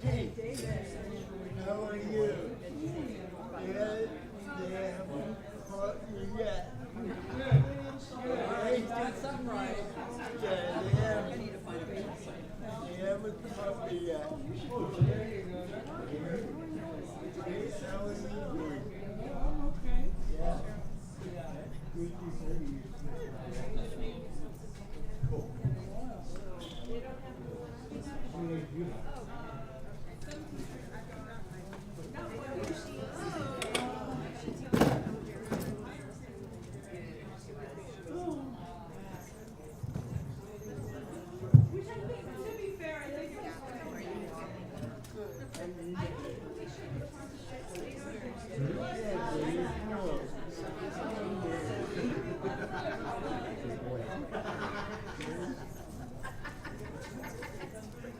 Hey, how are you? They haven't caught you yet. They got something right. Yeah, they haven't caught me yet. How are you doing? Yeah. Cool.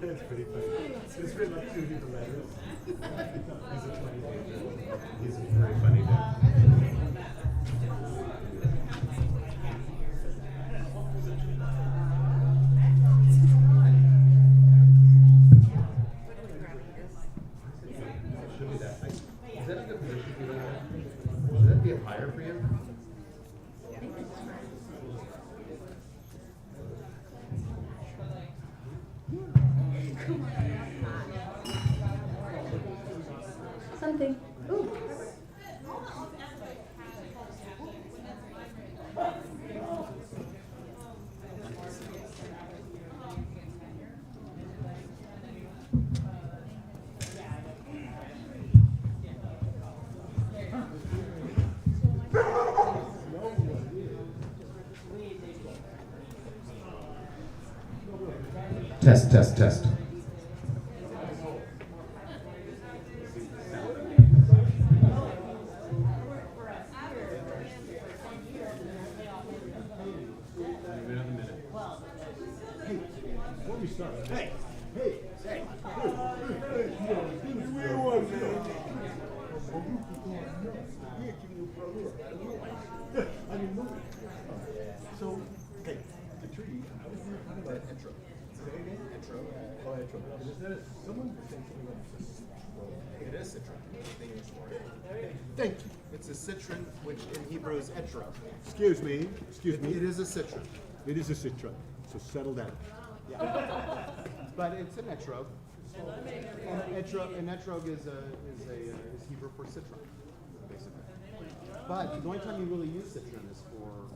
That's pretty funny. It's written up 2 different letters. He's a funny dude. He's a very funny dude. Should be that. Is that a good position for you? Should that be up higher for you? Something. Ooh. Test, test, test. So, okay, the tree, I was talking about intro. Say again? Intro. Oh, intro. Is that someone was saying something about this? It is citron. The English word. Thank you. It's a citron, which in Hebrew is etro. Excuse me. Excuse me. It is a citron. It is a citron, so settle down. Yeah. But it's an etrog. And etrog is Hebrew for citron, basically. But the only time you really use citron is for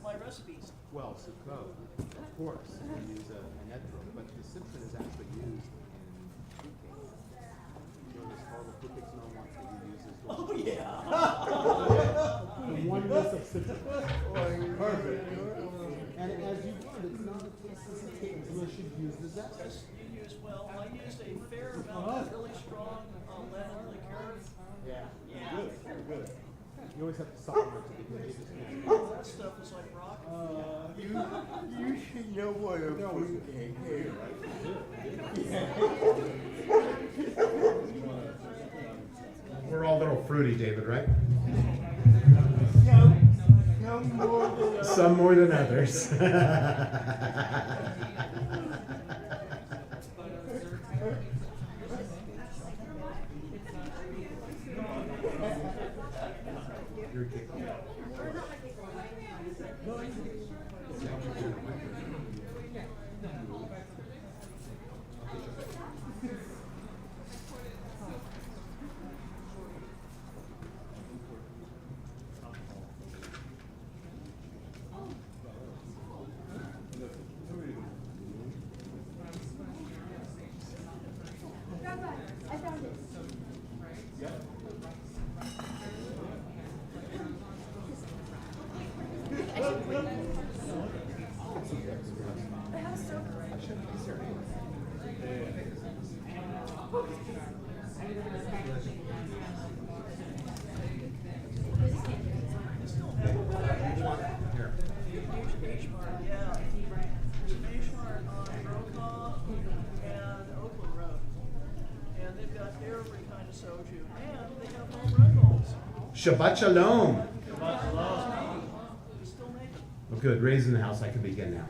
my recipes. well, sukkot, of course. You use an etrog, but the citron is actually used in cooking. You know this horrible cooking no one wants that you use is The oneness of citron. Perfect. And as you learned, it's not a you should use the zest. You use, well, I used a fair amount of really strong lemon liqueur. Yeah. Good, good. You always have to supplement to begin with. That stuff is like rock. You should know what a fruit cake is. We're all a little fruity, David, right? No more than Some more than others. You're kicking. I found it. Soju, and they have home run goals. Shabbat Shalom. We still make them. good. Ray's in the house. I can begin now.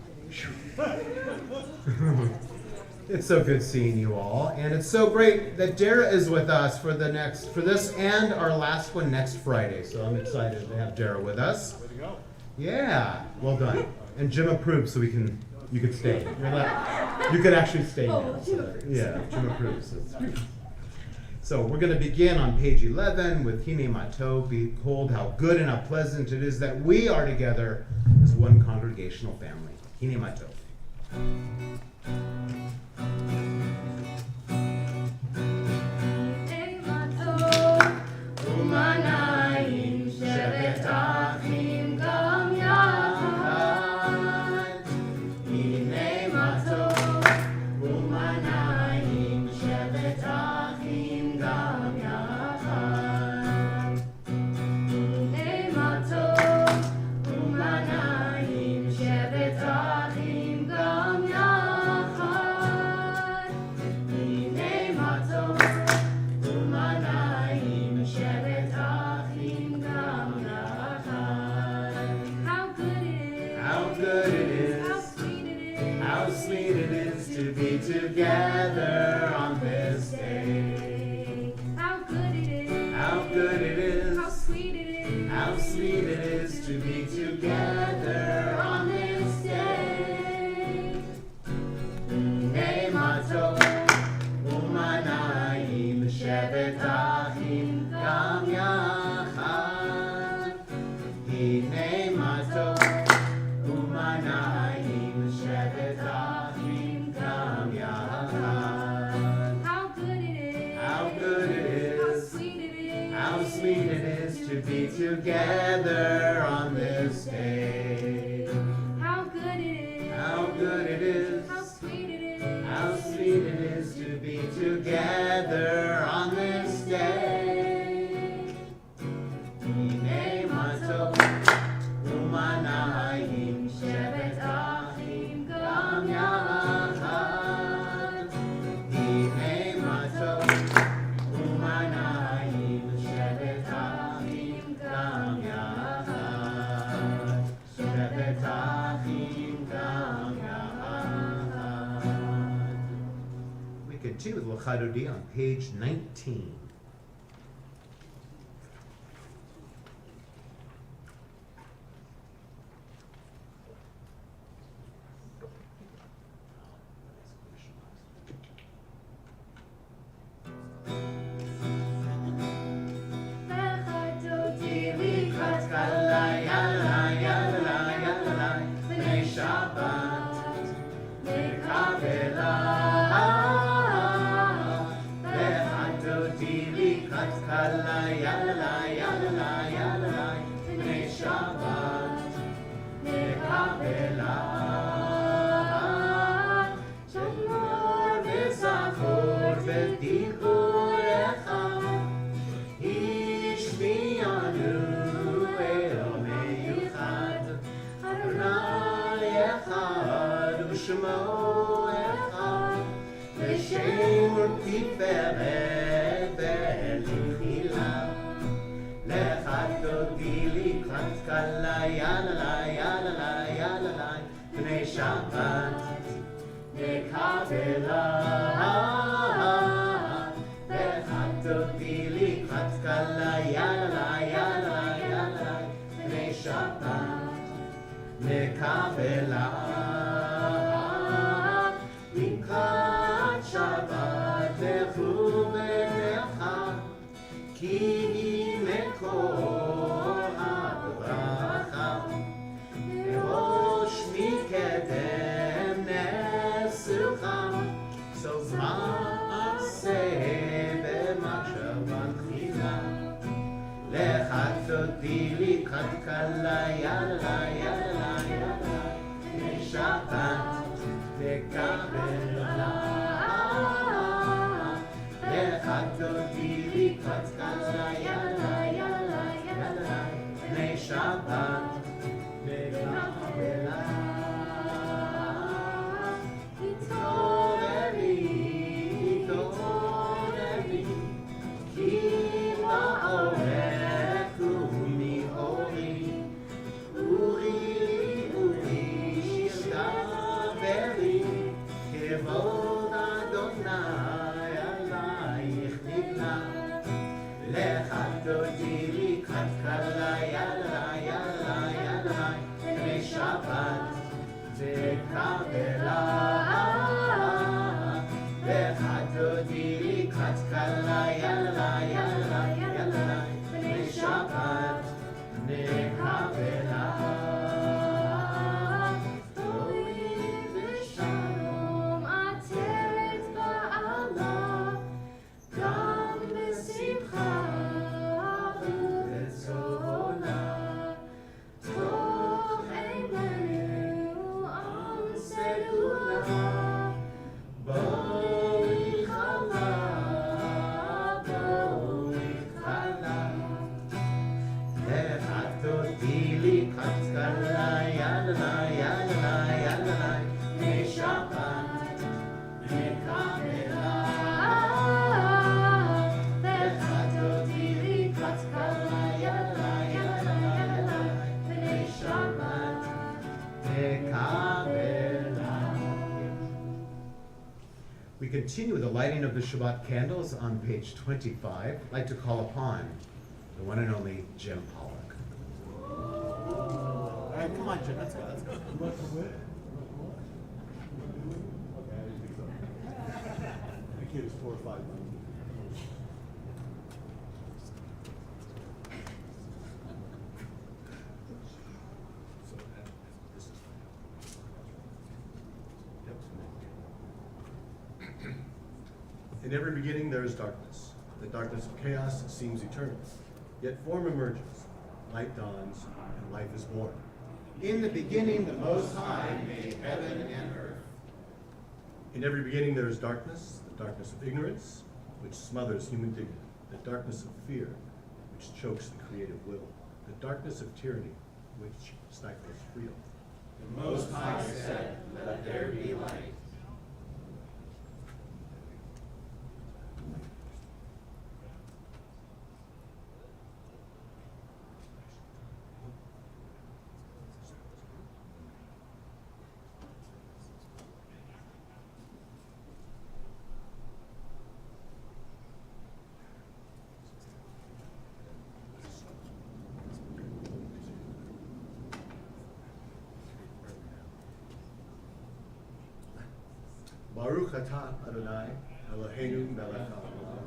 It's so good seeing you all, and it's so great that Dara is with us for this and our last one next Friday. So I'm excited to have Dara with us. Way to go. Yeah, well done. And Jim approved, so you can stay. You could actually stay now. So, yeah, Jim approves. So we're going to begin on page 11 with Hine Mato. Behold how good and how pleasant it is that we are together as one congregational family. Hine Mato. Together on this day. How good it is. How good it is. How sweet it is. How sweet it is to be together on this day. Hine mato umanayim shevet achim gam yachad. Hine mato umanayim shevet achim gam yachad. How good it is. How good it is. How sweet it is. How sweet it is to be together on this day. How good it is. How good it is. How sweet it is. How sweet it is to be together on this day. Hine mato umanayim shevet achim gam yachad. Hine mato umanayim shevet achim gam yachad. Shevet achim gam yachad. We continue with L'chadodi on page 19. כבוד אדוני עלייך נגלה. לך תודיעי כת קלה עלי עלי עלי פני שבת וקבלה. לך תודיעי כת קלה עלי עלי עלי פני שבת וקבלה. We continue with the lighting of the Shabbat candles on page 25. I'd like to call upon the one and only Jim Pollock. All right, come on, Jim. Let's go. Let's go. You want some with? Okay, I didn't think so. The kid is 4 or 5 months. In every beginning there is darkness. The darkness of chaos seems eternal. Yet form emerges, light dawns, and life is born. In the beginning, the Most High made heaven and earth. In every beginning there is darkness, the darkness of ignorance, which smothers human dignity, the darkness of fear, which chokes the creative will, the darkness of tyranny, which stifles freedom. The Most High said, "Let there be light." Baruch atah Adonai Eloheinu melech haolam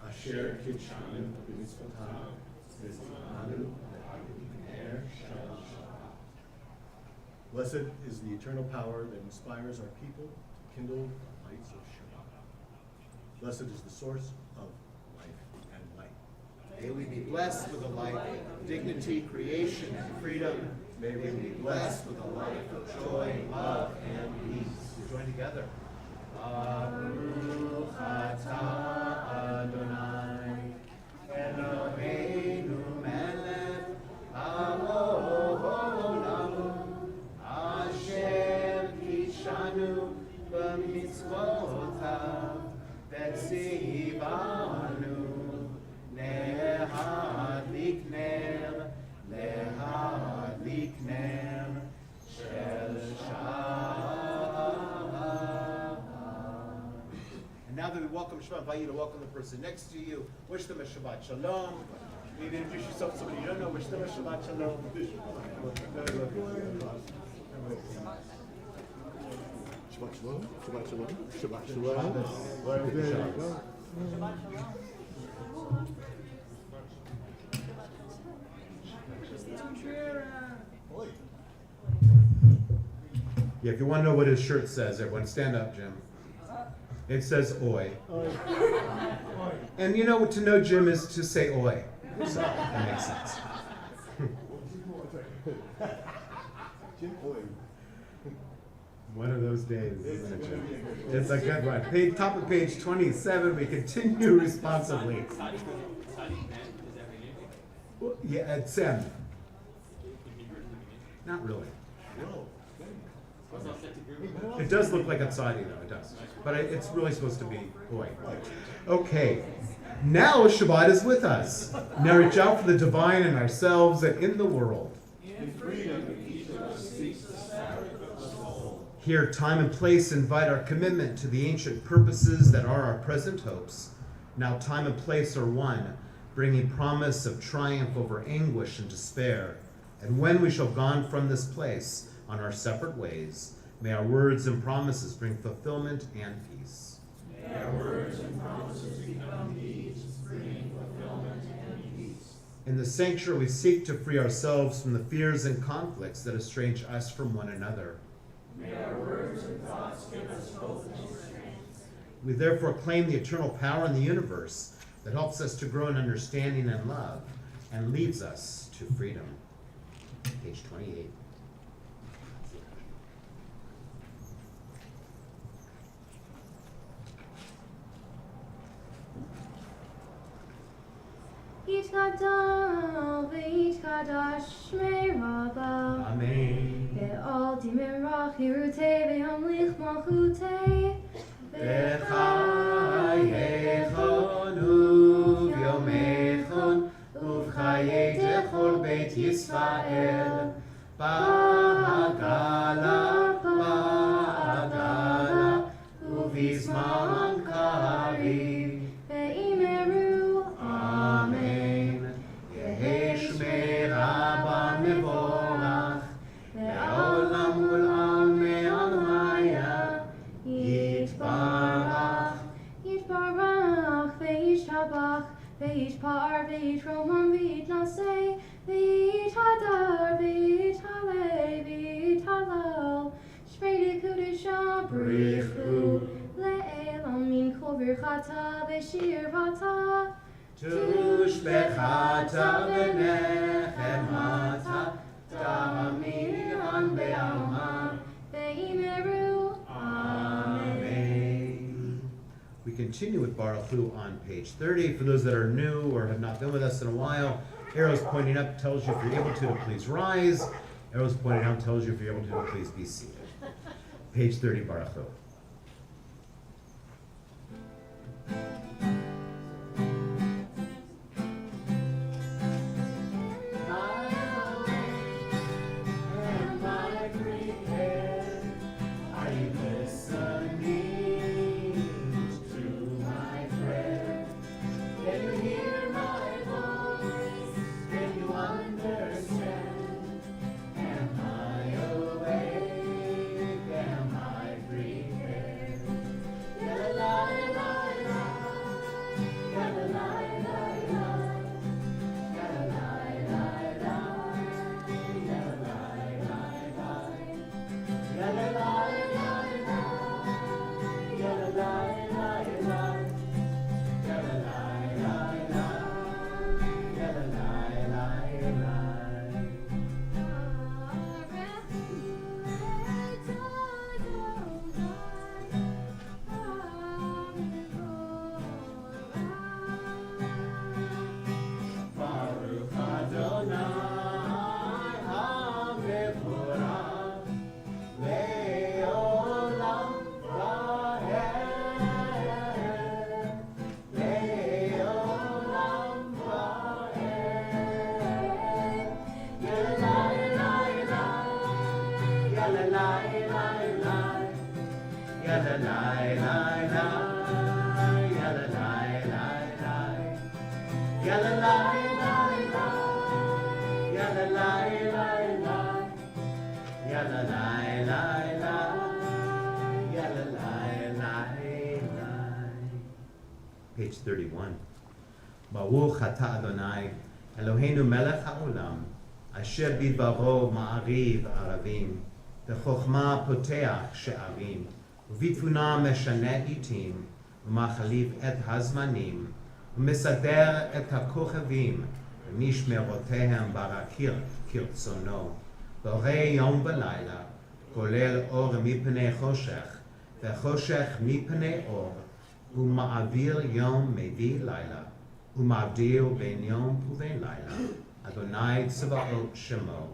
asher kitshanu b'mitzvotav v'tzivanu le'er shalom. Blessed is the eternal power that inspires our people to kindle the lights of Shabbat. Blessed is the source of life and light. May we be blessed with a life of dignity, creation, and freedom. May we be blessed with a life of joy, love, and peace. We join together. Baruch atah Adonai Eloheinu melech haolam asher kitshanu b'mitzvotav v'tzivanu lehadlik ner shel Now that we welcome Shabbat, I invite you to welcome the person next to you. Wish them a Shabbat Shalom. Maybe introduce yourself to somebody you don't know. Wish them a Shabbat Shalom. Shabbat shalom, Shabbat shalom, Shabbat shalom. There you go. Yeah, if you want to know what his shirt says, everyone stand up, Jim. It says oi. And you know, to know Jim is to say oi. So that makes sense. One of those days, isn't it, Jim? It's a good one. Top of page 27, we continue responsibly. Well, yeah, Sam. Not really. It does look like a tzadi, though, it does. But it's really supposed to be boy. Okay. Now Shabbat is with us. Now reach out for the divine in ourselves and in the world. In freedom, each of us seeks the Sabbath of the soul. Here, time and place invite our commitment to the ancient purposes that are our present hopes. Now time and place are one, bringing promise of triumph over anguish and despair. And when we shall gone from this place on our separate ways, may our words and promises bring fulfillment and peace. May our words and promises become deeds, bringing fulfillment and peace. In the sanctuary, we seek to free ourselves from the fears and conflicts that estrange us from one another. May our words and thoughts give us hope and strength. We therefore claim the eternal power in the universe that helps us to grow in understanding and love and leads us to freedom. Page 28. Yitkadal v'yitkadash shmei rabba Amen. ve'al dimerach hirutei ve'amlich malchutei V'chayechon uvyomechon uvchayei dechol beit Yisrael ba'agala uvizman kari. ve'imeru Amen. Yehi shmei rabba mevorach ve'olam kul'am me'almaya Yitbarach. Yitbarach ve'yishtabach ve'yishpar ve'yishromam ve'yitnaseh ve'yithadar ve'yithaleh ve'yithalal Shmei dekudesha brichu le'elam min kol birchata ve'shirvata Tushbechata v'nechemata ta'amiran be'alma. ve'imeru Amen. We continue with Baruch Hu on page 30. For those that are new or have not been with us in a while, arrows pointing up tells you if you're able to please rise. Arrows pointing down tells you if you're able to please be seated. Page 30, Baruch Hu. Page 31. Baruch atah Adonai, Eloheinu melech haolam, asher bidbaro ma'ariv aravim, v'chochma poteach she'arim, v'bitfuna meshane itim, v'machaliv et hazmanim, v'mesader et hakochavim, v'mishmerotehem barakir kirtzono, v'orei yom v'layla, kolel or mipnei choshech, v'choshech mipnei or, ומעביר יום מביא לילה, ומבדיל בין יום ובין לילה. אדוני צבאות שמו,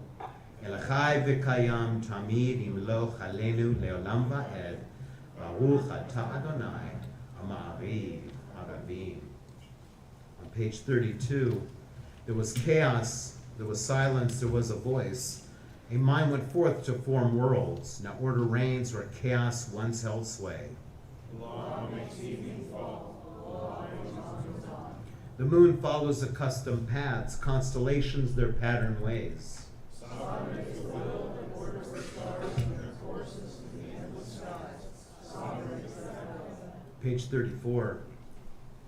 אל חי וקיים תמיד ימלוך עלינו לעולם ועד. ברוך אתה אדוני, המעריב ערבים. On page 32, there was chaos, there was silence, there was a voice, A mind went forth to form worlds. Now order reigns where chaos once held sway. The moon follows accustomed paths, constellations their patterned ways. Page 34.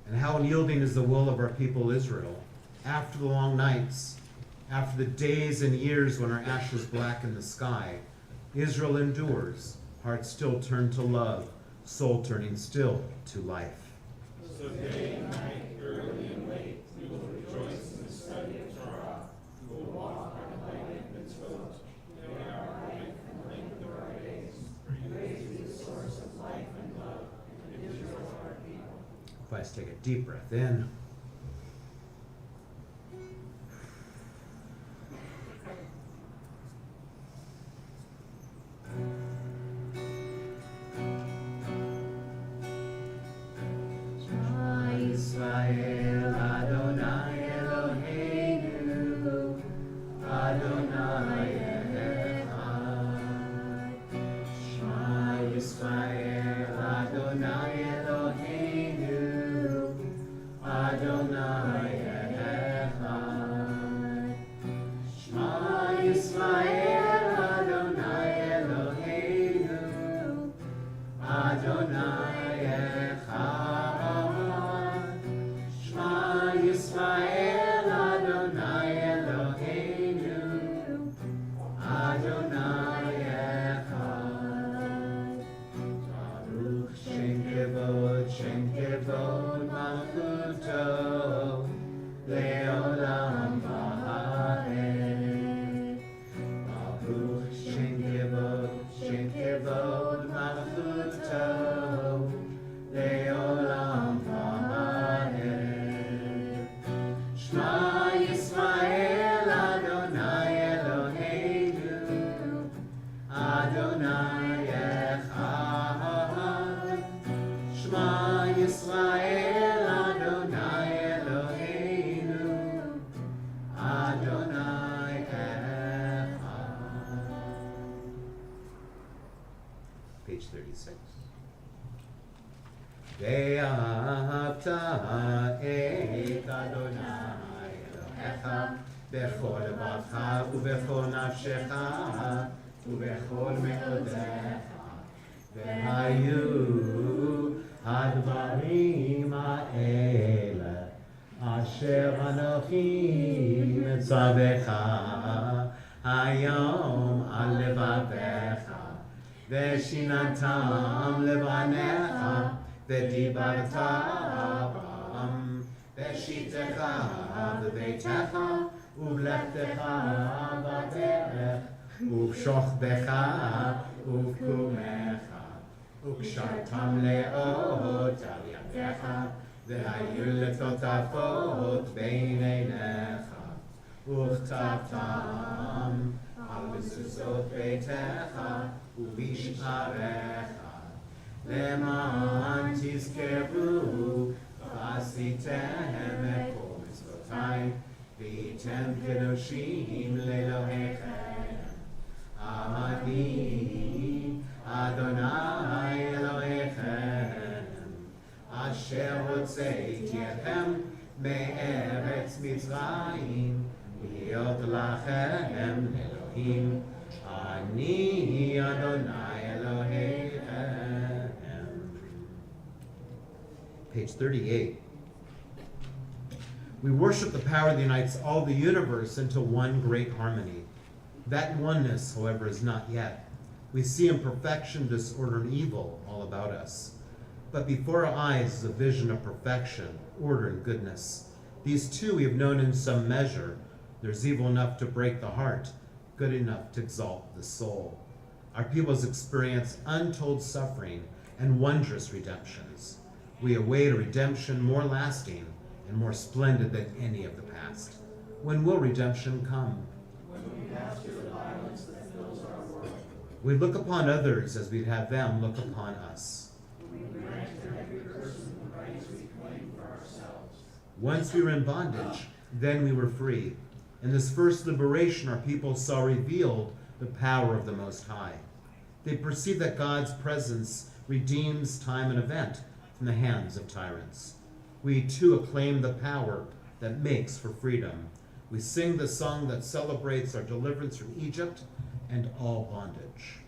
And how unyielding is the will of our people Israel. After the long nights, after the days and years when our ashes blacken the sky, Israel endures, heart still turned to love, soul turning still to life. So day and night, early and late, we will rejoice in the study of Torah. We will walk by the light of mitzvot. They are our life and the length of our days. Praise be the source of life and love, and Israel our people. Let's take a deep breath in. Israel Adonai Eloheinu, Adonai Echad. Shema Yisrael Adonai Eloheinu, Adonai Echad. Shema Yisrael Adonai Eloheinu, Adonai Echad. Shema Yisrael Adonai Eloheinu, Adonai Echad. Baruch Shem Kevod Malchuto, Le'olam Va'ed. Baruch Shem Kevod Malchuto, Le'olam Va'ed. Shema Yisrael Adonai Eloheinu, Adonai Echad. Shema Yisrael Adonai Eloheinu, Adonai Echad. Page 36. ואהבת את אדוני אלוהיך בכל לבבך ובכל נפשך ובכל מאודיך. והיו הדברים האלה אשר אנוכי מצווך היום על לבביך, ושיננתם לבניך, ודיברת בם, בשיטתך בביתך, ובלכתך בדרך, ובשוכבך ובקומך, וקשרתם לאות על ידיך, והיו לטוטפות בין עיניך, וכתבתם על מזוזות ביתך ובשעריך, למען תזכרו ועשיתם את כל מצוותיי, והייתם קדושים לאלוהיכם. אני אדוני אלוהיכם, אשר הוצאתי אתכם מארץ מצרים, להיות לכם אלוהים. אני אדוני אלוהיכם. Page 38. We worship the power that unites all the universe into one great harmony. That oneness, however, is not yet. We see imperfection, disorder, and evil all about us. But before our eyes is a vision of perfection, order, and goodness. These two we have known in some measure. There's evil enough to break the heart, good enough to exalt the soul. Our peoples experience untold suffering and wondrous redemptions. We await a redemption more lasting and more splendid than any of the past. When will redemption come? When we pass through the violence that fills our world. We look upon others as we'd have them look upon us. We grant to every person the rights we claim for ourselves. Once we were in bondage, then we were free. In this first liberation, our people saw revealed the power of the Most High. They perceive that God's presence redeems time and event from the hands of tyrants. We too acclaim the power that makes for freedom. We sing the song that celebrates our deliverance from Egypt and all bondage.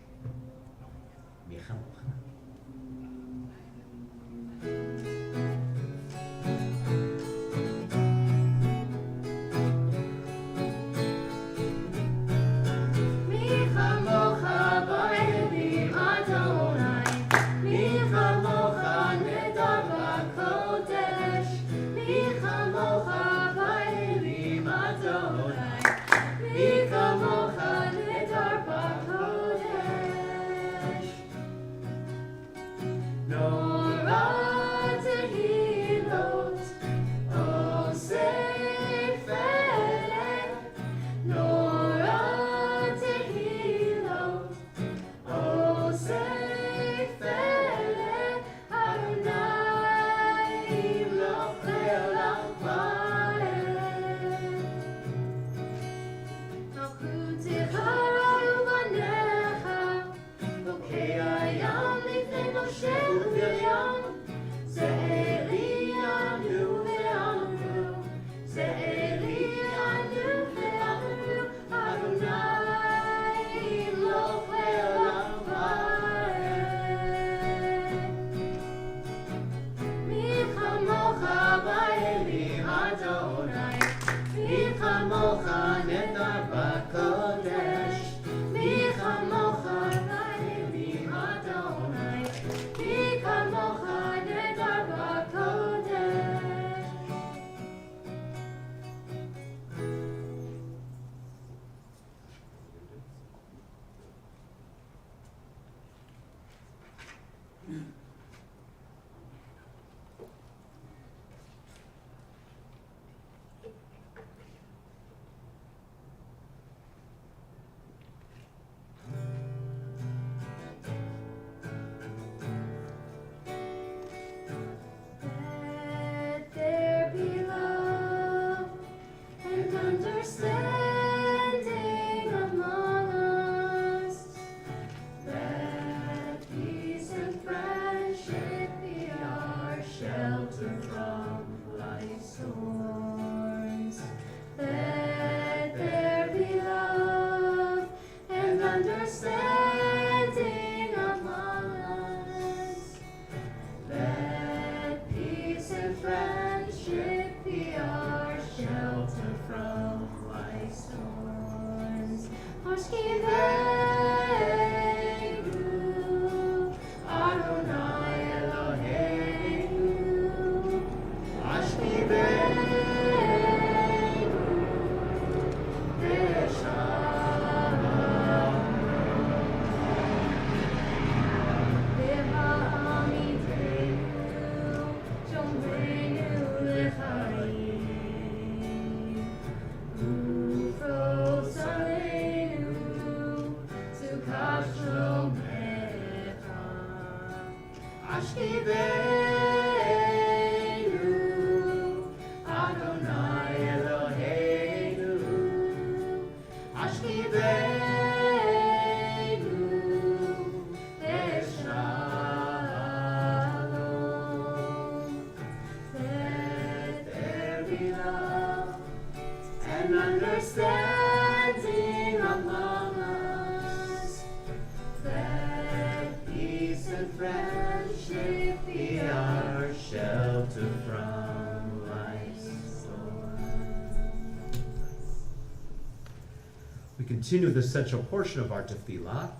Continue the central portion of our tefillah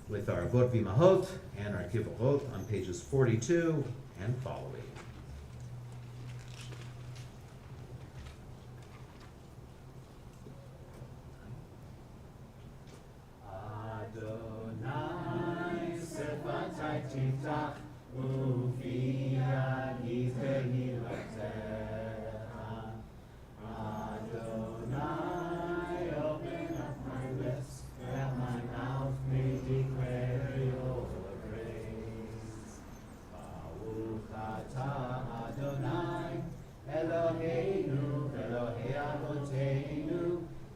with our Avot V'Imahot and our Kivavot on pages 42 and following. Adonai sefatai tiftach ufi yadi tehilatecha. Adonai, open up my lips, that my mouth may declare your praise. Baruch atah Adonai, Eloheinu, Elohei Avoteinu,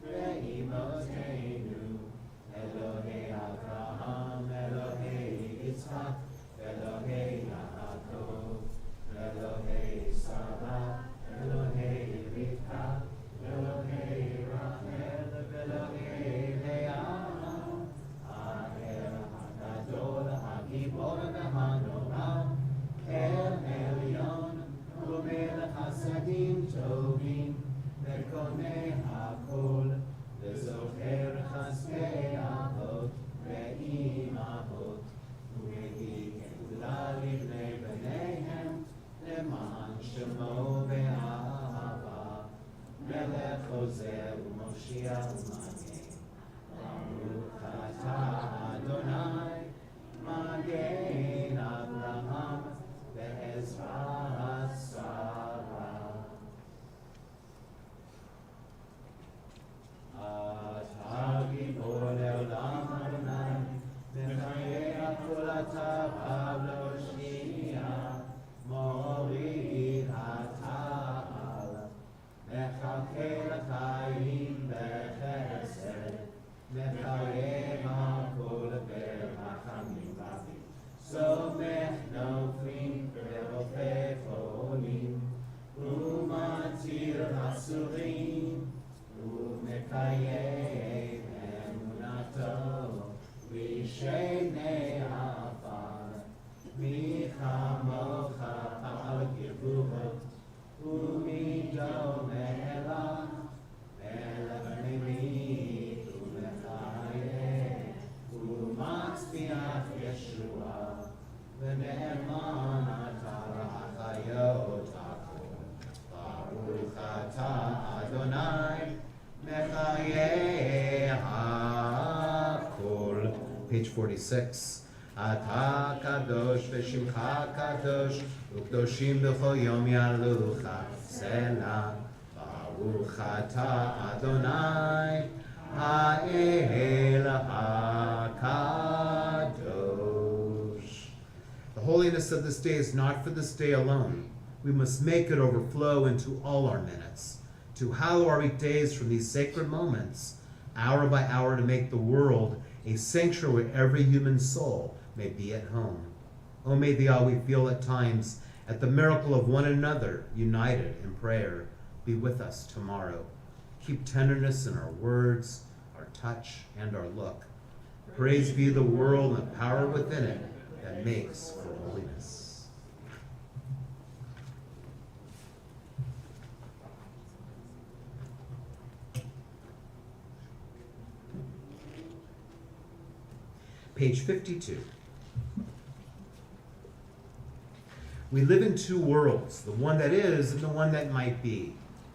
ve'imoteinu, Elohei לבני בניהם, למען שמו באהבה, מלך עוזר ומושיע ומגן. ברוך אתה אדוני, מגן אברהם בעזרת שרה. אתה גיבור לעולם אדוני, מחיה כל התאווה להושיע, מוריד התעל, מחכה לחיים בחסד, מחייב הכל ברחמים רבים, סומך נופלים ורופא חולים, ומציל אסורים, ומקיים אמונתו בשני עפר. מי כמוך פעל גבורות, ומידו מלך, מלך ממית ומחיה, ומצמיח ישועה, ונאמן אתה לחיות הכל. ברוך אתה אדוני, מחיה הכל. Page 46. אתה קדוש ושמך קדוש, וקדושים בכל יום יעלוך סלע. ברוך אתה אדוני, האל הקדוש. The holiness of this day is not for this day alone. We must make it overflow into all our minutes, to hallow our weekdays from these sacred moments, hour by hour, to make the world a sanctuary where every human soul may be at home. Oh, may the awe we feel at times at the miracle of one another united in prayer be with us tomorrow. Keep tenderness in our words, our touch, and our look. Praise be the world and the power within it that makes for holiness. Page 52. We live in two worlds, the one that is and the one that might be.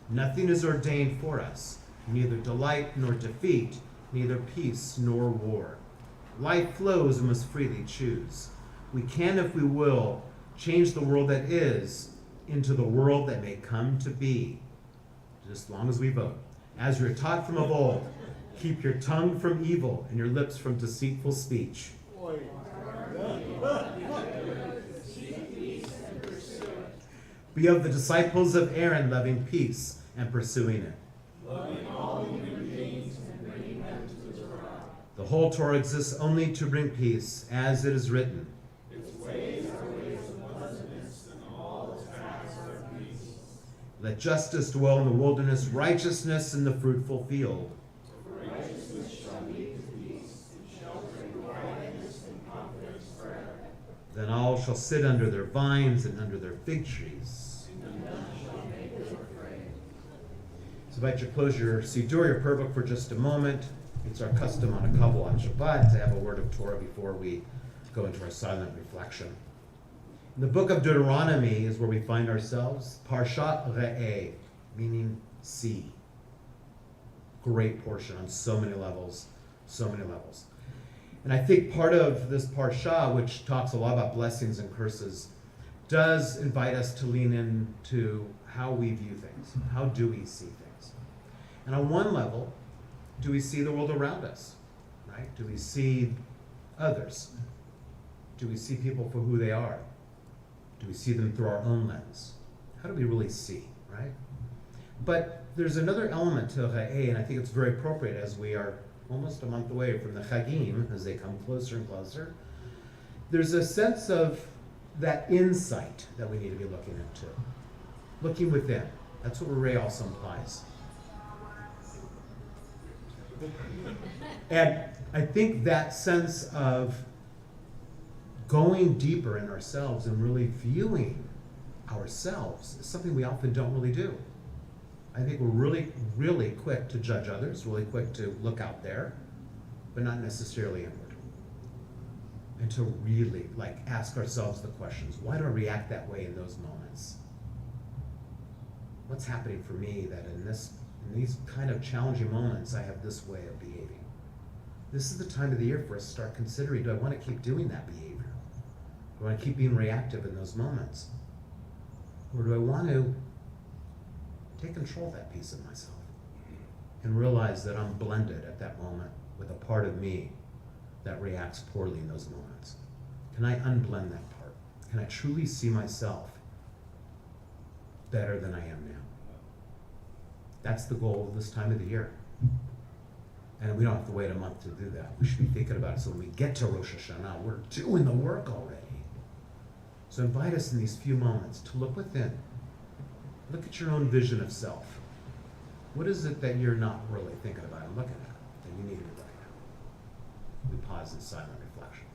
Nothing is ordained for us, neither delight nor defeat, neither peace nor war. Life flows and must freely choose. We can, if we will, change the world that is into the world that may come to be, just as long as we vote. As you're taught from of old, keep your tongue from evil and your lips from deceitful speech. Be of the disciples of Aaron, loving peace and pursuing it. Loving all human beings and bringing them to the Torah. The whole Torah exists only to bring peace, as it is written. Its ways are ways of pleasantness, and all its paths are peace. Let justice dwell in the wilderness, righteousness in the fruitful field. For righteousness shall lead to peace, and shall bring quietness and confidence forever. Then all shall sit under their vines and under their fig trees. So I invite you to close your Siddur, your prayer book, for just a moment. It's our custom on a Kabbalat Shabbat to have a word of Torah before we go into our silent reflection. In the book of Deuteronomy is where we find ourselves. Parshat Re'eh, meaning see. Great portion on so many levels, so many levels. And I think part of this Parsha, which talks a lot about blessings and curses, does invite us to lean into how we view things. How do we see things? And on one level, do we see the world around us, right? Do we see others? Do we see people for who they are? Do we see them through our own lens? How do we really see, right? But there's another element to Re'eh, and I think it's very appropriate as we are almost a month away from the Chagim, as they come closer and closer. There's a sense of that insight that we need to be looking into. Looking within. That's what Re'eh also implies. And I think that sense of going deeper in ourselves and really viewing ourselves is something we often don't really do. I think we're really, really quick to judge others, really quick to look out there, but not necessarily inward. and to really like ask ourselves the questions. Why do I react that way in those moments? What's happening for me that in these kind of challenging moments, I have this way of behaving? This is the time of the year for us to start considering, do I want to keep doing that behavior? Do I want to keep being reactive in those moments? Or do I want to take control of that piece of myself and realize that I'm blended at that moment with a part of me that reacts poorly in those moments? Can I unblend that part? Can I truly see myself better than I am now? That's the goal of this time of the year. And we don't have to wait a month to do that. We should be thinking about it so when we get to Rosh Hashanah, we're doing the work already. So invite us in these few moments to look within. Look at your own vision of self. What is it that you're not really thinking about and looking at that you need to be looking at? We pause in silent reflection.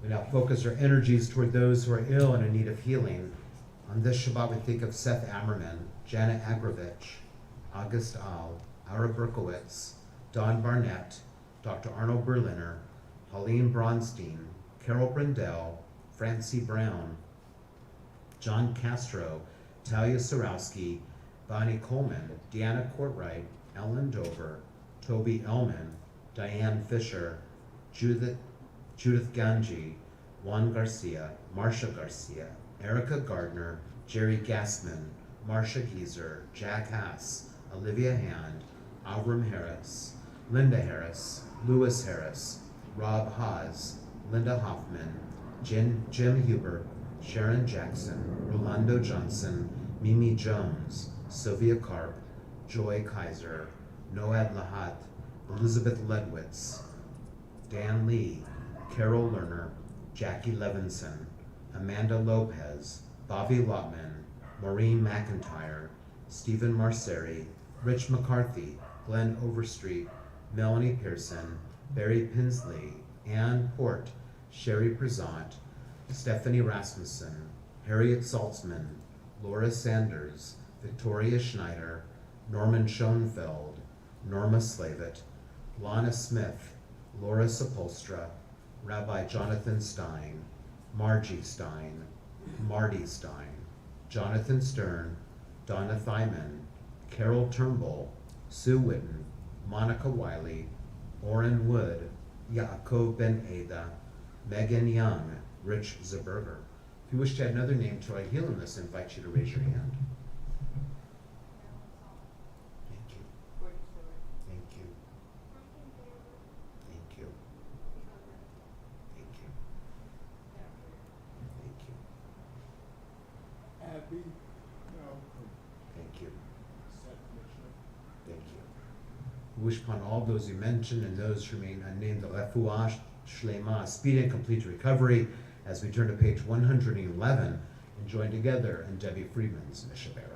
We now focus our energies toward those who are ill and in need of healing. On this Shabbat, we think of Seth Ammerman, Janet Agrovich, August Al, Ara Berkowitz, Don Barnett, Dr. Arnold Berliner, Pauline Bronstein, Carol Brindell, Francie Brown, John Castro, Talia Sorowski, Bonnie Coleman, Deanna Courtwright, Ellen Dover, Toby Ellman, Diane Fisher, Judith Ganji, Juan Garcia, Marcia Garcia, Erica Gardner, Jerry Gassman, Marcia Gieser, Jack Haas, Olivia Hand, Avram Harris, Linda Harris, Lewis Harris, Rob Haas, Linda Hoffman, Jim Huber, Sharon Jackson, Rolando Johnson, Mimi Jones, Sylvia Karp, Joy Kaiser, Noad Lahat, Elizabeth Ledwitz, Dan Lee, Carol Lerner, Jackie Levinson, Amanda Lopez, Bobby Lotman, Maureen McIntyre, Stephen Marceri, Rich McCarthy, Glenn Overstreet, Melanie Pearson, Barry Pinsley, Ann Port, Sherry Prezant, Stephanie Rasmussen, Harriet Saltzman, Laura Sanders, Victoria Schneider, Norman Schoenfeld, Norma Slavitt, Lana Smith, Laura Sepulstra, Rabbi Jonathan Stein, Margie Stein, Marty Stein, Jonathan Stern, Donna Thyman, Carol Turnbull, Sue Witten, Monica Wiley, Orrin Wood, Yaakov Ben Ada, Megan Young, Rich Zaberger. If you wish to add another name to our healing list, I invite you to raise your hand. Thank you. Thank you. Thank you. Thank you. Thank you. Abby. No. Thank you. Thank you. We wish upon all those you mentioned and those who remain unnamed, the refuah shlema, speedy and complete recovery, as we turn to page 111 and join together in Debbie Friedman's Mishaberach.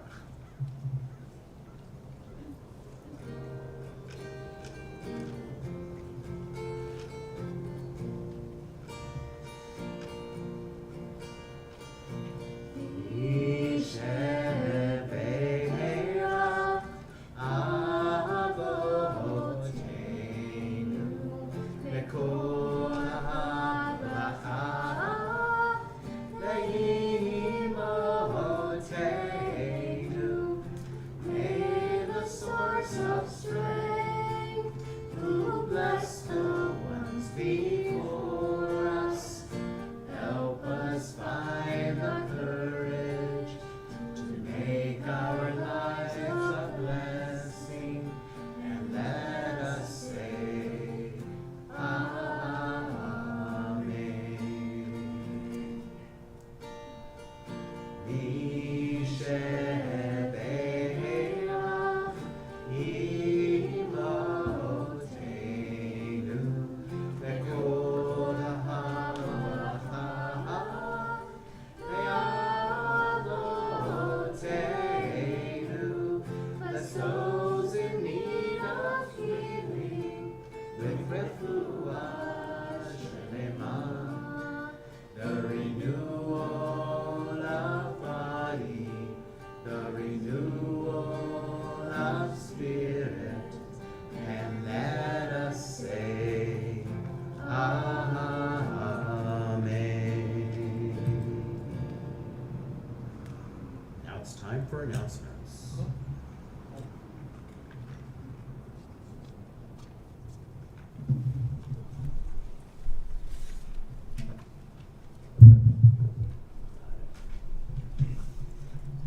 For announcements.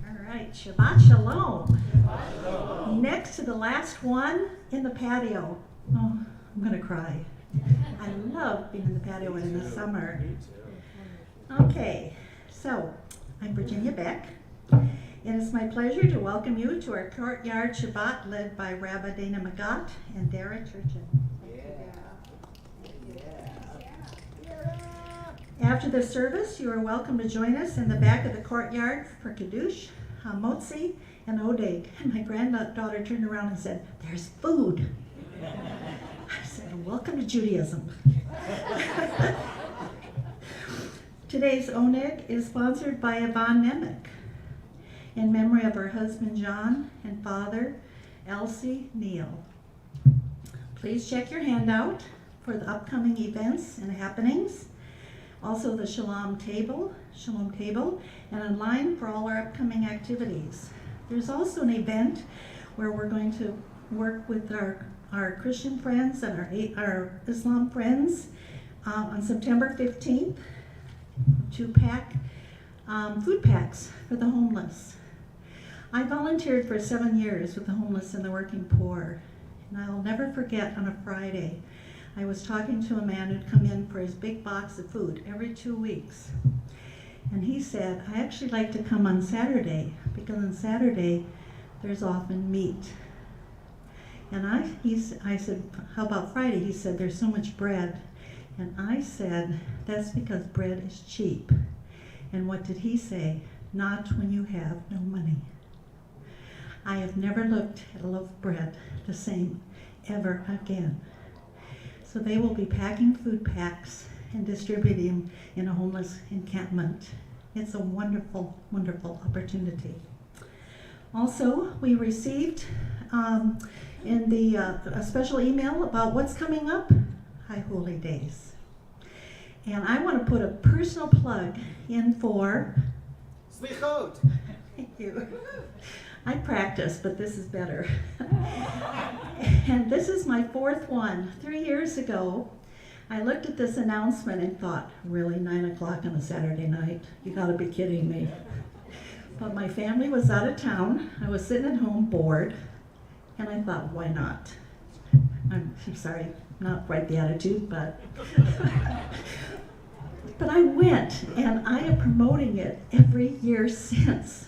All right, Shabbat Shalom. Next to the last one in the patio. Oh, I'm gonna cry. I love being in the patio in the summer. Okay, so I'm Virginia Beck. It is my pleasure to welcome you to our Courtyard Shabbat led by Rabbi Dana Magat and Dara Churchin. After the service, you are welcome to join us in the back of the courtyard for Kiddush, Hamotzi, and Odeg. And my granddaughter turned around and said, "There's food." I said, "Welcome to Judaism." Today's Oneg is sponsored by Yvonne Nemec, in memory of her husband John and father Elsie Neal. Please check your handout for the upcoming events and happenings. Also the Shalom table, and online for all our upcoming activities. There's also an event where we're going to work with our Christian friends and our Islam friends on September 15th to pack food packs for the homeless. I volunteered for 7 years with the homeless and the working poor, and I'll never forget on a Friday, I was talking to a man who'd come in for his big box of food every 2 weeks. And he said, I actually like to come on Saturday because on Saturday there's often meat. And I said, how about Friday? He said, there's so much bread. And I said, that's because bread is cheap. And what did he say? Not when you have no money. I have never looked at a loaf of bread the same ever again. So they will be packing food packs and distributing in a homeless encampment. It's a wonderful, wonderful opportunity. Also, we received a special email about what's coming up, High Holy Days. And I want to put a personal plug in for Slichot. Thank you. I practice, but this is better. And this is my 4th one. 3 years ago, I looked at this announcement and thought, really, 9 o'clock on a Saturday night? You gotta be kidding me. But my family was out of town. I was sitting at home bored, and I thought, why not? I'm sorry, not quite the attitude, but but I went, and I am promoting it every year since.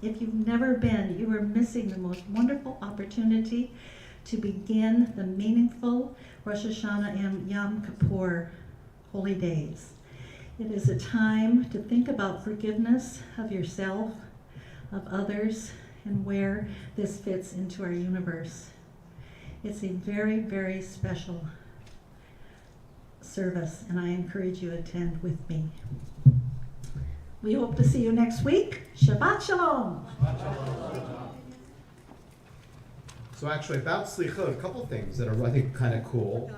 If you've never been, you are missing the most wonderful opportunity to begin the meaningful Rosh Hashanah and Yom Kippur holy days. It is a time to think about forgiveness of yourself, of others, and where this fits into our universe. It's a very, very special service, and I encourage you to attend with me. We hope to see you next week. Shabbat Shalom. So actually, about Slichot, a couple things that are, I think, kind of cool.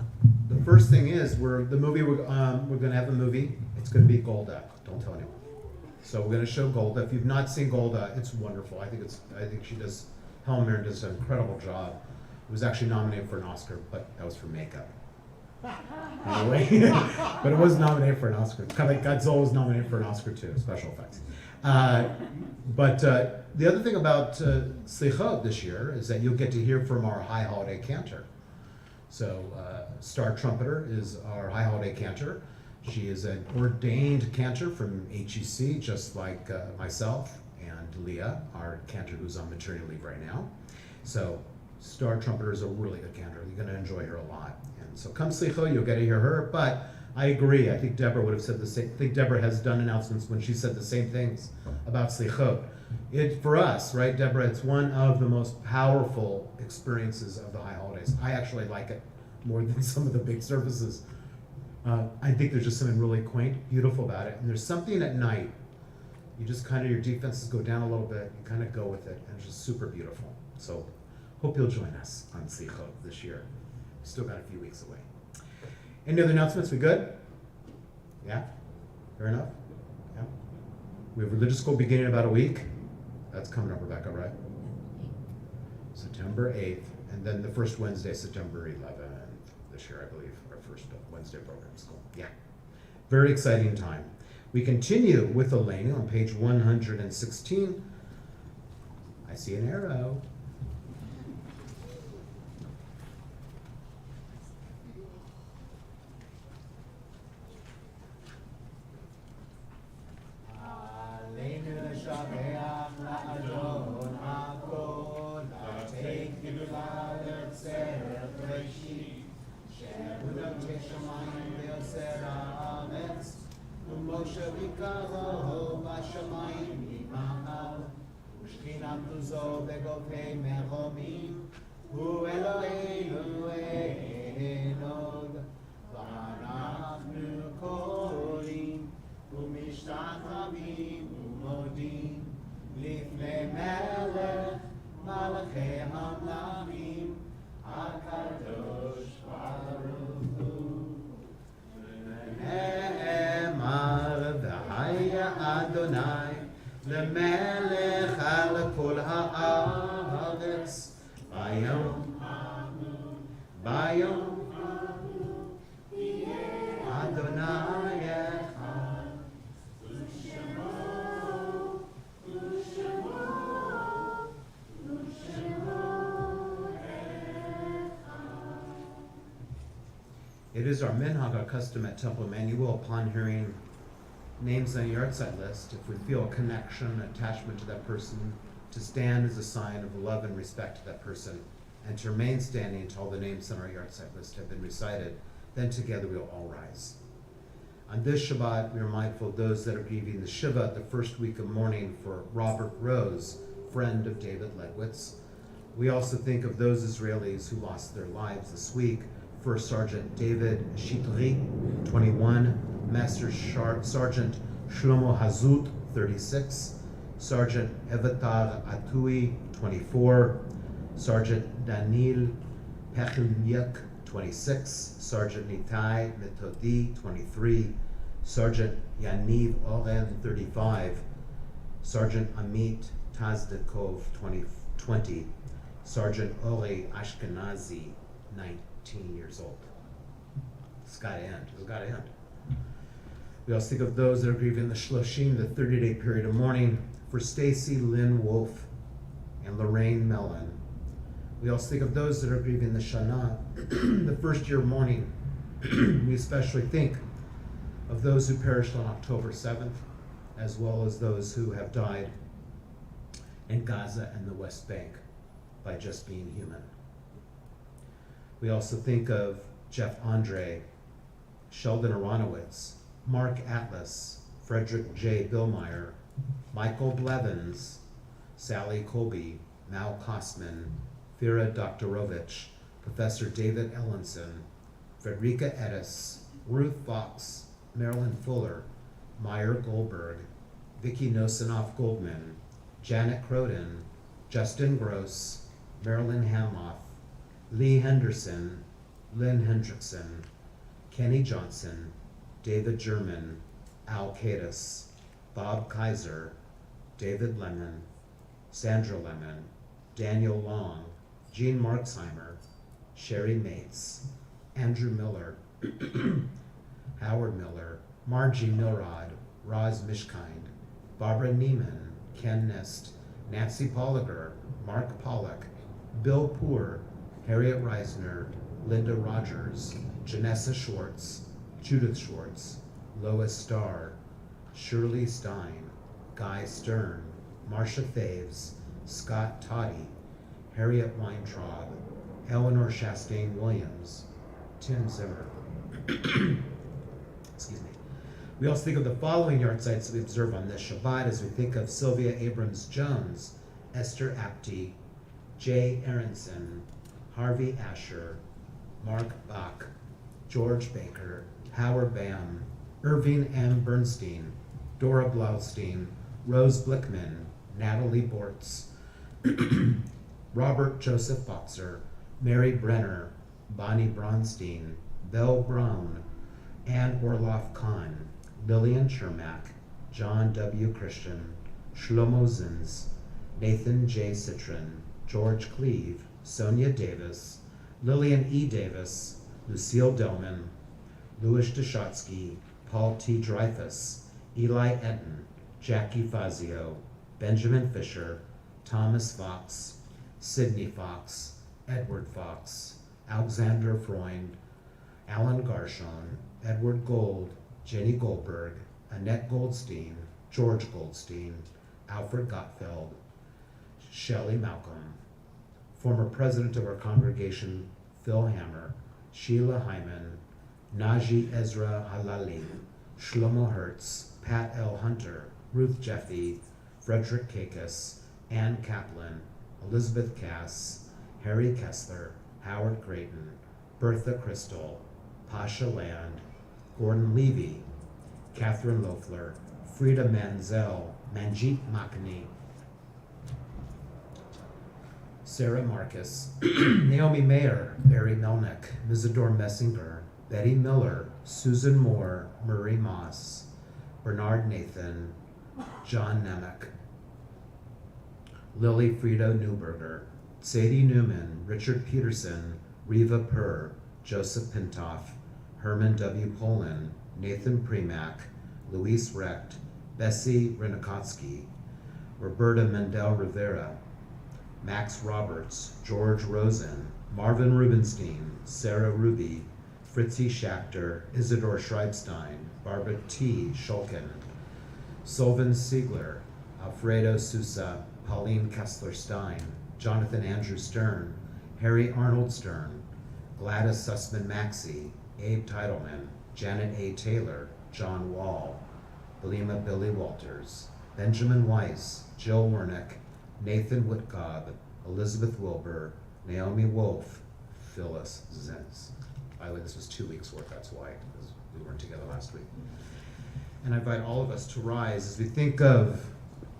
The first thing is, we're going to have a movie. It's going to be Golda. Don't tell anyone. So we're going to show Golda. If you've not seen Golda, it's wonderful. I think she does. Helen Mirren does an incredible job. It was actually nominated for an Oscar, but that was for makeup. Anyway, but it was nominated for an Oscar. It's kind of like Godzilla was nominated for an Oscar too, special effects. But the other thing about Slichot this year is that you'll get to hear from our High Holiday Cantor. So Star Trumpeter is our High Holiday Cantor. She is an ordained cantor from HEC, just like myself and Leah, our cantor who's on maternity leave right now. So Star Trumpeter is a really good cantor. You're going to enjoy her a lot. And so come Slichot, you'll get to hear her. But I agree. I think Deborah would have said the same. I think Deborah has done announcements when she said the same things about Slichot. For us, right, Deborah, it's one of the most powerful experiences of the high holidays. I actually like it more than some of the big services. I think there's just something really quaint, beautiful about it. And there's something at night, you just kind of, your defenses go down a little bit, you kind of go with it, and it's just super beautiful. So hope you'll join us on Slichot this year. Still got a few weeks away. Any other announcements? We good? Yeah? Fair enough? Yeah? We have religious school beginning in about a week. That's coming up, Rebecca, right? September 8th, and then the first Wednesday, September 11th this year, I believe, our first Wednesday program school. Yeah. Very exciting time. We continue with Elaine on page 116. I see an arrow. It is our minhag, our custom at Temple Emanu-El, upon hearing names on a yard site list, if we feel a connection, attachment to that person, to stand as a sign of love and respect to that person, and to remain standing until all the names on our yard site list have been recited. Then together we'll all rise. On this Shabbat, we are mindful of those that are grieving the Shiva, the first week of mourning for Robert Rose, friend of David Ledwitz. We also think of those Israelis who lost their lives this week. First Sergeant David Shitri, 21, Master Sergeant Shlomo Hazut, 36, Sergeant Evatar Atui, 24, Sergeant Daniel Pechimyuk, 26, Sergeant Nitai Metodi, 23, Sergeant Yaniv Oren, 35, Sergeant Amit Tazdekov, 20, Sergeant Ori Ashkenazi, 19 years old. It's gotta end. It's gotta end. We also think of those that are grieving the Shloshim, the 30-day period of mourning, for Stacy Lynn Wolf and Lorraine Mellon. We also think of those that are grieving the Shana, the first year of mourning. We especially think of those who perished on October 7th, as well as those who have died in Gaza and the West Bank by just being human. We also think of Jeff Andre, Sheldon Aronowitz, Mark Atlas, Frederick J. Billmeyer, Michael Blevins, Sally Colby, Mal Kosman, Vera Doktorovich, Professor David Ellenson, Frederica Edis, Ruth Fox, Marilyn Fuller, Meyer Goldberg, Vicki Nosinoff Goldman, Janet Croden, Justin Gross, Marilyn Hamoff, Lee Henderson, Lynn Hendrickson, Kenny Johnson, David German, Al Cadis, Bob Kaiser, David Lemon, Sandra Lemon, Daniel Long, Jean Marksheimer, Sherry Mates, Andrew Miller, Howard Miller, Margie Milrod, Roz Mishkind, Barbara Neiman, Ken Nest, Nancy Polliger, Mark Pollock, Bill Poor, Harriet Reisner, Linda Rogers, Janessa Schwartz, Judith Schwartz, Lois Starr, Shirley Stein, Guy Stern, Marcia Faves, Scott Toddy, Harriet Weintraub, Eleanor Chastain Williams, Tim Zimmer. Excuse me. We also think of the following yard sites that we observe on this Shabbat as we think of Sylvia Abrams Jones, Esther Apte, Jay Aronson, Harvey Asher, Mark Bach, George Baker, Howard Bam, Irving M. Bernstein, Dora Blaustein, Rose Blickman, Natalie Bortz, Robert Joseph Boxer, Mary Brenner, Bonnie Bronstein, Belle Brown, Ann Orloff Kahn, Lillian Chermak, John W. Christian, Shlomo Zins, Nathan J. Citron, George Cleve, Sonia Davis, Lillian E. Davis, Lucille Delman, Louis Deshotsky, Paul T. Dreyfus, Eli Etten, Jackie Fazio, Benjamin Fisher, Thomas Fox, Sidney Fox, Edward Fox, Alexander Freund, Alan Garshon, Edward Gold, Jenny Goldberg, Annette Goldstein, George Goldstein, Alfred Gottfeld, Shelley Malcolm, former president of our congregation, Phil Hammer, Sheila Hyman, Naji Ezra Halali, Shlomo Hertz, Pat L. Hunter, Ruth Jeffy, Frederick Kakis, Ann Kaplan, Elizabeth Cass, Harry Kessler, Howard Creighton, Bertha Crystal, Pasha Land, Gordon Levy, Catherine Loeffler, Frida Manzel, Manjit Makani, Sarah Marcus, Naomi Mayer, Barry Melnick, Isadore Messinger, Betty Miller, Susan Moore, Murray Moss, Bernard Nathan, John Nemec, Lily Frida Newberger, Sadie Newman, Richard Peterson, Reva Purr, Joseph Pintoff, Herman W. Poland, Nathan Premack, Luis Recht, Bessie Renikotsky, Roberta Mendel Rivera, Max Roberts, George Rosen, Marvin Rubenstein, Sarah Ruby, Fritzi Schachter, Isidor Schreibstein, Barbara T. Schulken, Solvin Siegler, Alfredo Sousa, Pauline Kessler-Stein, Jonathan Andrew Stern, Harry Arnold Stern, Gladys Sussman-Maxey, Abe Titleman, Janet A. Taylor, John Wall, Belima Billy Walters, Benjamin Weiss, Jill Wernick, Nathan Whitcobb, Elizabeth Wilbur, Naomi Wolf, Phyllis Zenz. By the way, this was 2 weeks' work, that's why, because we weren't together last week. And I invite all of us to rise as we think of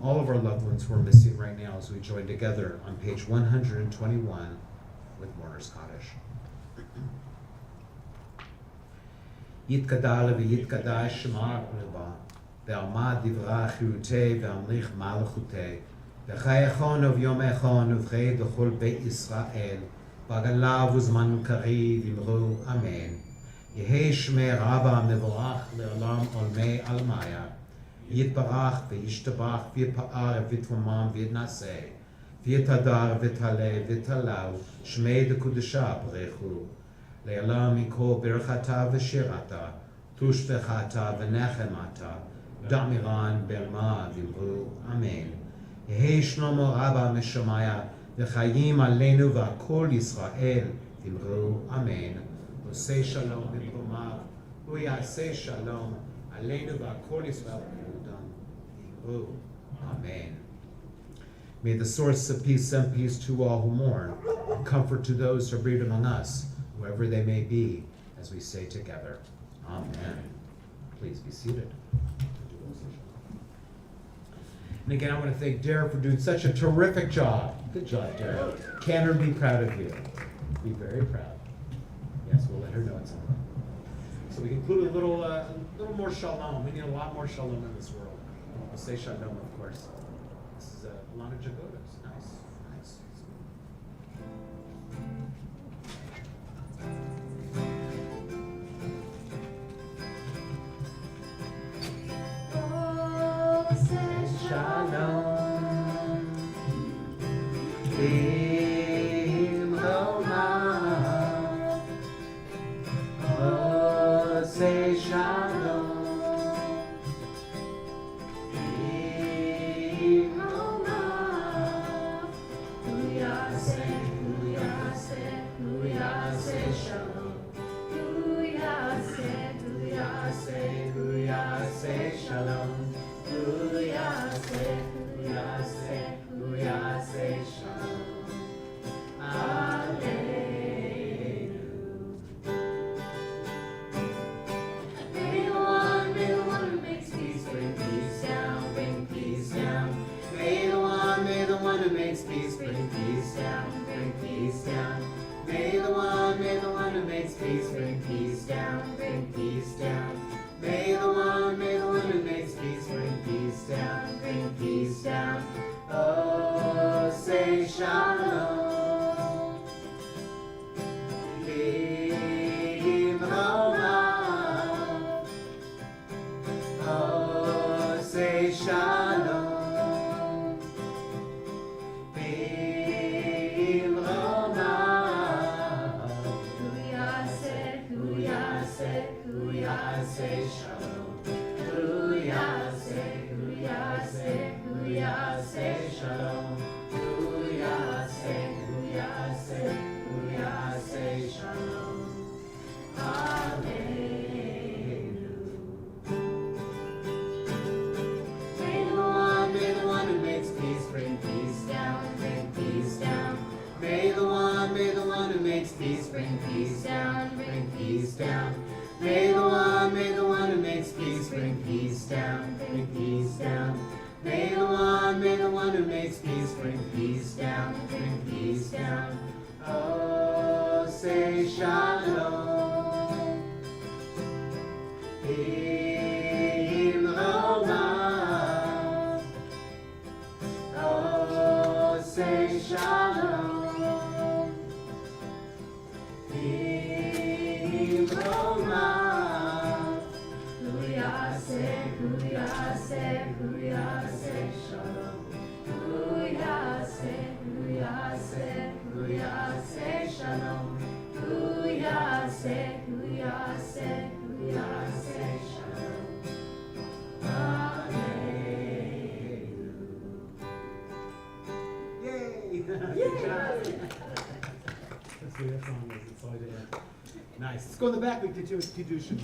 all of our loved ones who are missing right now as we join together on page 121 with Mourner's Kaddish. Yitkadal v'yitkadai shema riba, ve'almad divra chirutei ve'amlich malachutei, ve'chayachon of yom echon uvchei d'chol beit Yisrael, v'agalav uzman kari v'imru amen. Yehei shmei rabba mevorach le'olam olmei almaya, yitbarach ve'yishtabach v'yipa'ar v'yitwamam v'yitnaseh, v'yitadar v'yitale v'yitalau, shmei d'kudesha b'rechu. Le'olam yikol birchata v'shirata, tushbechata v'nechemata, damiran berma v'imru amen. Yehei shlomo rabba meshamaya, v'chayim aleinu v'akol Yisrael v'imru amen. Osei shalom b'mromav, hu yaseh shalom aleinu v'akol Yisrael v'imru amen. May the source of peace send peace to all who mourn, and comfort to those who are bereaved among us, whoever they may be, as we say together, amen. Please be seated. And again, I want to thank Dara for doing such a terrific job. Good job, Dara. Can her be proud of you? Be very proud. Yes, we'll let her know at some point. So we conclude a little more shalom. We need a lot more shalom in this world. We'll say shalom, of course. This is Lana Jagodas. Nice, nice. Shalom, Bimroma. Oh, say shalom, Bimroma. Huyaseh, huyaseh, huyaseh shalom. Huyaseh, huyaseh, huyaseh shalom. Huyaseh, huyaseh, huyaseh shalom. Aleinu. May the one who makes peace bring peace down, bring peace down. May the one who makes peace bring peace down, bring peace down. May the one who makes peace bring peace down, bring peace down. May the one who makes peace bring peace down, bring peace down. Oh, say shalom. Bimroma. Oh, say shalom. Bimroma. Huyaseh, huyaseh, huyaseh shalom. Huyaseh, huyaseh, huyaseh shalom. Huyaseh, huyaseh, huyaseh shalom. Aleinu. May the one who makes peace bring peace down, bring peace down. May the one who makes peace bring peace down, bring peace down. May the one who makes peace bring peace down, bring peace down. May the one who makes peace bring peace down, bring peace down. Oh, say shalom. Bimroma. Oh, say shalom. Bimroma. Huyaseh, huyaseh, huyaseh shalom. Huyaseh, huyaseh, huyaseh shalom. Huyaseh, huyaseh. sehr schauen, dass es heute Nice. Let's go in the back with Kiddushin.